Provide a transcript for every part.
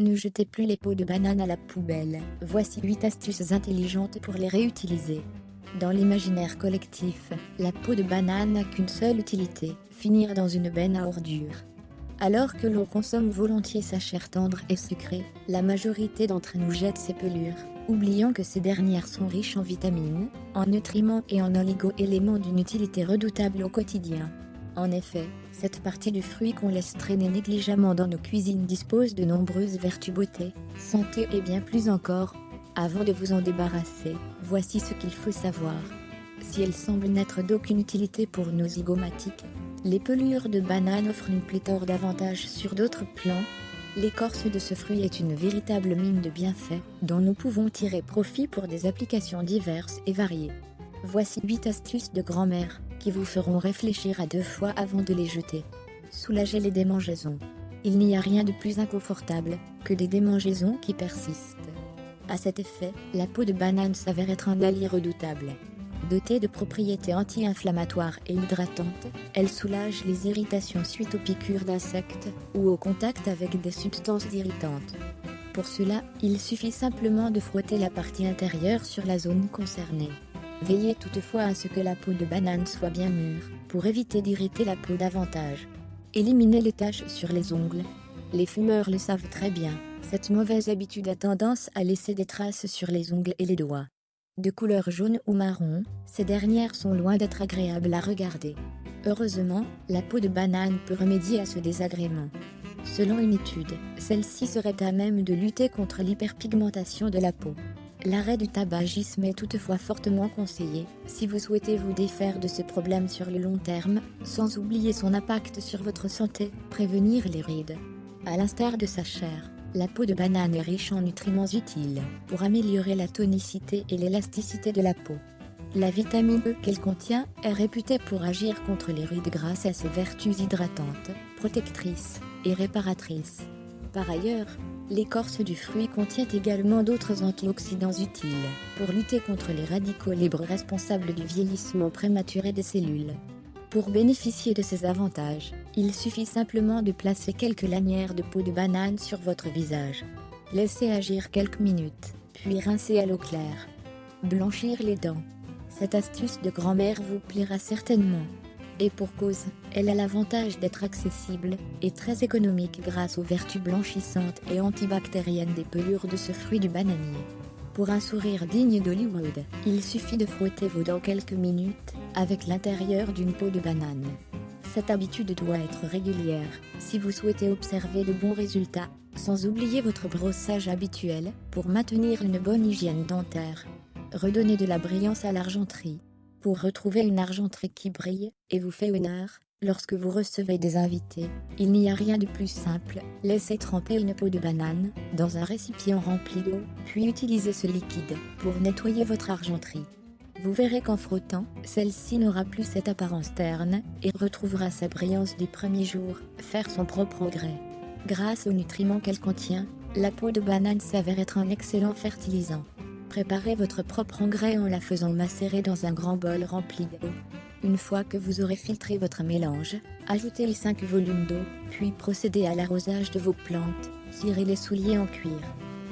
Ne jetez plus les peaux de banane à la poubelle. Voici 8 astuces intelligentes pour les réutiliser. Dans l'imaginaire collectif, la peau de banane n'a qu'une seule utilité, finir dans une benne à ordures. Alors que l'on consomme volontiers sa chair tendre et sucrée, la majorité d'entre nous jette ses pelures, oubliant que ces dernières sont riches en vitamines, en nutriments et en oligo-éléments d'une utilité redoutable au quotidien. En effet, cette partie du fruit qu'on laisse traîner négligemment dans nos cuisines dispose de nombreuses vertus beauté, santé et bien plus encore. Avant de vous en débarrasser, voici ce qu'il faut savoir. Si elles semblent n'être d'aucune utilité pour nos zygomatiques, les pelures de banane offrent une pléthore d'avantages sur d'autres plans. L'écorce de ce fruit est une véritable mine de bienfaits, dont nous pouvons tirer profit pour des applications diverses et variées. Voici 8 astuces de grand-mère, qui vous feront réfléchir à 2 fois avant de les jeter. Soulager les démangeaisons. Il n'y a rien de plus inconfortable que des démangeaisons qui persistent. À cet effet, la peau de banane s'avère être un allié redoutable. Dotée de propriétés anti-inflammatoires et hydratantes, elle soulage les irritations suite aux piqûres d'insectes ou au contact avec des substances irritantes. Pour cela, il suffit simplement de frotter la partie intérieure sur la zone concernée. Veillez toutefois à ce que la peau de banane soit bien mûre, pour éviter d'irriter la peau davantage. Éliminez les taches sur les ongles. Les fumeurs le savent très bien, cette mauvaise habitude a tendance à laisser des traces sur les ongles et les doigts. De couleur jaune ou marron, ces dernières sont loin d'être agréables à regarder. Heureusement, la peau de banane peut remédier à ce désagrément. Selon une étude, celle-ci serait à même de lutter contre l'hyperpigmentation de la peau. L'arrêt du tabagisme est toutefois fortement conseillé, si vous souhaitez vous défaire de ce problème sur le long terme, sans oublier son impact sur votre santé, prévenir les rides. À l'instar de sa chair, la peau de banane est riche en nutriments utiles, pour améliorer la tonicité et l'élasticité de la peau. La vitamine E qu'elle contient est réputée pour agir contre les rides grâce à ses vertus hydratantes, protectrices et réparatrices. Par ailleurs, l'écorce du fruit contient également d'autres antioxydants utiles pour lutter contre les radicaux libres responsables du vieillissement prématuré des cellules. Pour bénéficier de ces avantages, il suffit simplement de placer quelques lanières de peau de banane sur votre visage. Laissez agir quelques minutes, puis rincez à l'eau claire. Blanchir les dents. Cette astuce de grand-mère vous plaira certainement. Et pour cause, elle a l'avantage d'être accessible et très économique grâce aux vertus blanchissantes et antibactériennes des pelures de ce fruit du bananier. Pour un sourire digne d'Hollywood, il suffit de frotter vos dents quelques minutes avec l'intérieur d'une peau de banane. Cette habitude doit être régulière si vous souhaitez observer de bons résultats, sans oublier votre brossage habituel pour maintenir une bonne hygiène dentaire. Redonnez de la brillance à l'argenterie. Pour retrouver une argenterie qui brille et vous fait honneur, lorsque vous recevez des invités, il n'y a rien de plus simple. Laissez tremper une peau de banane dans un récipient rempli d'eau, puis utilisez ce liquide pour nettoyer votre argenterie. Vous verrez qu'en frottant, celle-ci n'aura plus cette apparence terne et retrouvera sa brillance du premier jour, faire son propre engrais. Grâce aux nutriments qu'elle contient, la peau de banane s'avère être un excellent fertilisant. Préparez votre propre engrais en la faisant macérer dans un grand bol rempli d'eau. Une fois que vous aurez filtré votre mélange, ajoutez les 5 volumes d'eau, puis procédez à l'arrosage de vos plantes, cirez les souliers en cuir.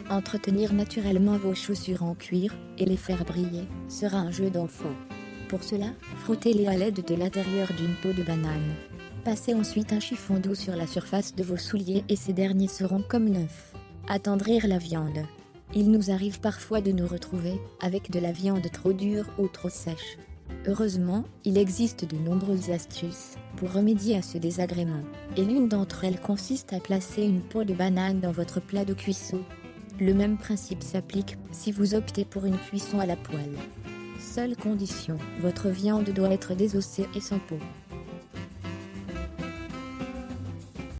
Entretenir naturellement vos chaussures en cuir et les faire briller sera un jeu d'enfant. Pour cela, frottez-les à l'aide de l'intérieur d'une peau de banane. Passez ensuite un chiffon d'eau sur la surface de vos souliers et ces derniers seront comme neufs. Attendrir la viande. Il nous arrive parfois de nous retrouver avec de la viande trop dure ou trop sèche. Heureusement, il existe de nombreuses astuces pour remédier à ce désagrément, et l'une d'entre elles consiste à placer une peau de banane dans votre plat de cuisson. Le même principe s'applique si vous optez pour une cuisson à la poêle. Seule condition, votre viande doit être désossée et sans peau.